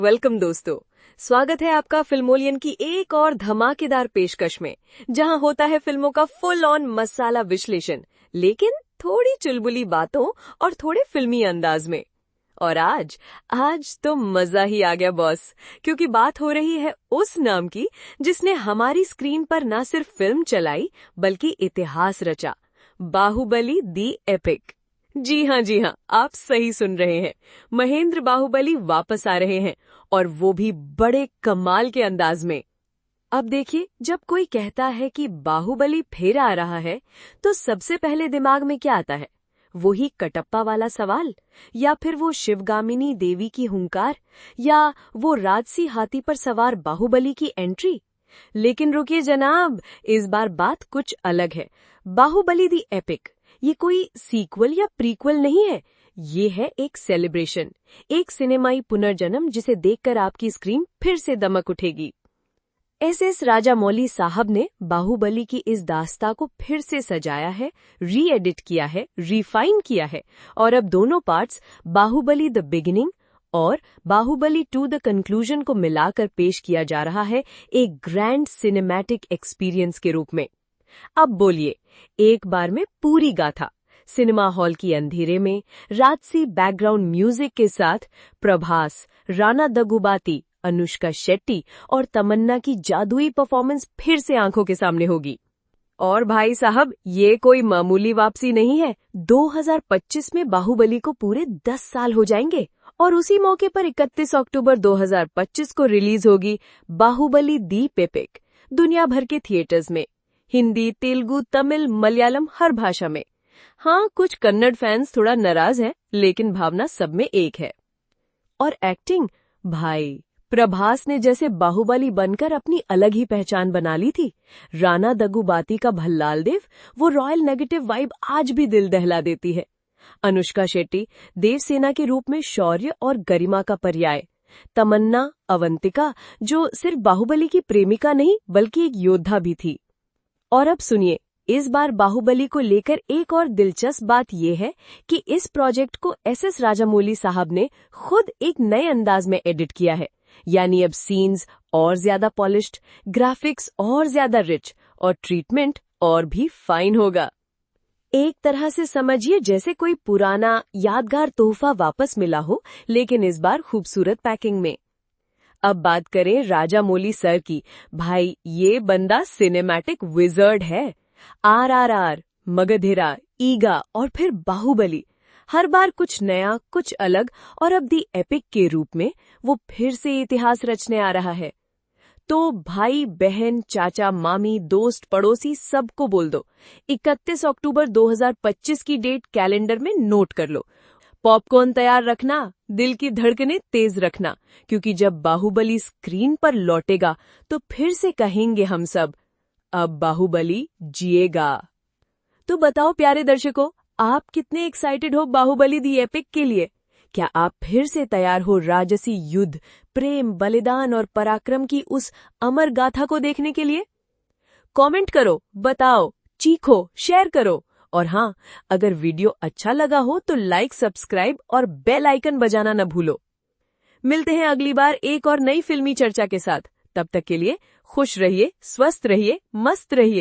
Welcome दोस्तों। स्वागत है आपका फिल्मोलियन की एक और धमाकेदार पेशकश में, जहां होता है फिल्मों का फुल ऑन मसाला विश्लेषण, लेकिन थोड़ी चुलबुली बातों और थोड़े फिल्मी अंदाज में। और आज तो मजा ही आ गया बॉस, क्योंकि बात हो रही है उस नाम की जिसने हमारी स्क्रीन पर न सिर्फ फिल्म चलाई बल्कि इतिहास रचा। बाहुबली दी एपिक। जी हाँ, आप सही सुन रहे हैं। महेंद्र बाहुबली वापस आ रहे हैं, और वो भी बड़े कमाल के अंदाज में। अब देखिए, जब कोई कहता है कि बाहुबली फिर आ रहा है, तो सबसे पहले दिमाग में क्या आता है? वही कटप्पा वाला सवाल, या फिर वो शिवगामिनी देवी की हुंकार, या वो राजसी हाथी पर सवार बाहुबली की एंट्री? लेकिन रुकिए जनाब, इस बार बात कुछ अलग है। बाहुबली दी एपिक ये कोई सीक्वल या प्रीक्वल नहीं है। ये है एक सेलिब्रेशन, एक सिनेमाई पुनर्जन्म जिसे देखकर आपकी स्क्रीन फिर से दमक उठेगी। एस राजामौली साहब ने बाहुबली की इस दास्तां को फिर से सजाया है, री एडिट किया है, रिफाइन किया है, और अब दोनों पार्ट्स बाहुबली द बिगिनिंग और बाहुबली 2 द कंक्लूजन को मिलाकर पेश किया जा रहा है एक ग्रैंड सिनेमैटिक एक्सपीरियंस के रूप में। अब बोलिए, एक बार में पूरी गाथा, सिनेमा हॉल की अंधेरे में राजसी बैकग्राउंड म्यूजिक के साथ प्रभास, राणा दग्गुबाती, अनुष्का शेट्टी और तमन्ना की जादुई परफॉर्मेंस फिर से आंखों के सामने होगी। और भाई साहब, ये कोई मामूली वापसी नहीं है। 2025 में बाहुबली को पूरे 10 साल हो जाएंगे, और उसी मौके पर 31 अक्टूबर 2025 को रिलीज होगी बाहुबली दी एपिक, दुनिया भर के थिएटर्स में, हिंदी, तेलुगु, तमिल, मलयालम, हर भाषा में। हाँ, कुछ कन्नड़ फैंस थोड़ा नाराज हैं, लेकिन भावना सब में एक है। और एक्टिंग, भाई प्रभास ने जैसे बाहुबली बनकर अपनी अलग ही पहचान बना ली थी। राणा दग्गुबाती का भल्लाल देव, वो रॉयल नेगेटिव वाइब आज भी दिल दहला देती है। अनुष्का शेट्टी देवसेना के रूप में शौर्य और गरिमा का पर्याय। तमन्ना अवंतिका, जो सिर्फ बाहुबली की प्रेमिका नहीं बल्कि एक योद्धा भी थी। और अब सुनिए, इस बार बाहुबली को लेकर एक और दिलचस्प बात यह है कि इस प्रोजेक्ट को एस राजामौली साहब ने खुद एक नए अंदाज में एडिट किया है। यानी अब सीन्स और ज्यादा पॉलिश्ड, ग्राफिक्स और ज्यादा रिच, और ट्रीटमेंट और भी फाइन होगा। एक तरह से समझिए जैसे कोई पुराना यादगार तोहफा वापस मिला हो, लेकिन इस बार खूबसूरत पैकिंग में। अब बात करें राजामौली सर की। भाई, ये बंदा सिनेमैटिक विजर्ड है। आरआरआर, मगधीरा, ईगा और फिर बाहुबली, हर बार कुछ नया, कुछ अलग, और अब दी एपिक के रूप में वो फिर से इतिहास रचने आ रहा है। तो भाई बहन, चाचा, मामी, दोस्त, पड़ोसी सबको बोल दो, 31 अक्टूबर 2025 की डेट कैलेंडर में नोट कर लो। पॉपकॉर्न तैयार रखना, दिल की धड़कनें तेज रखना, क्योंकि जब बाहुबली स्क्रीन पर लौटेगा तो फिर से कहेंगे हम सब, अब बाहुबली जिएगा। तो बताओ प्यारे दर्शकों, आप कितने एक्साइटेड हो बाहुबली दी एपिक के लिए? क्या आप फिर से तैयार हो राजसी युद्ध, प्रेम, बलिदान और पराक्रम की उस अमर गाथा को देखने के लिए? कमेंट करो, बताओ, चीखो, शेयर करो। और हाँ, अगर वीडियो अच्छा लगा हो तो लाइक, सब्सक्राइब और बेल आइकन बजाना न भूलो। मिलते हैं अगली बार एक और नई फिल्मी चर्चा के साथ। तब तक के लिए खुश रहिए, स्वस्थ रहिए, मस्त रहिए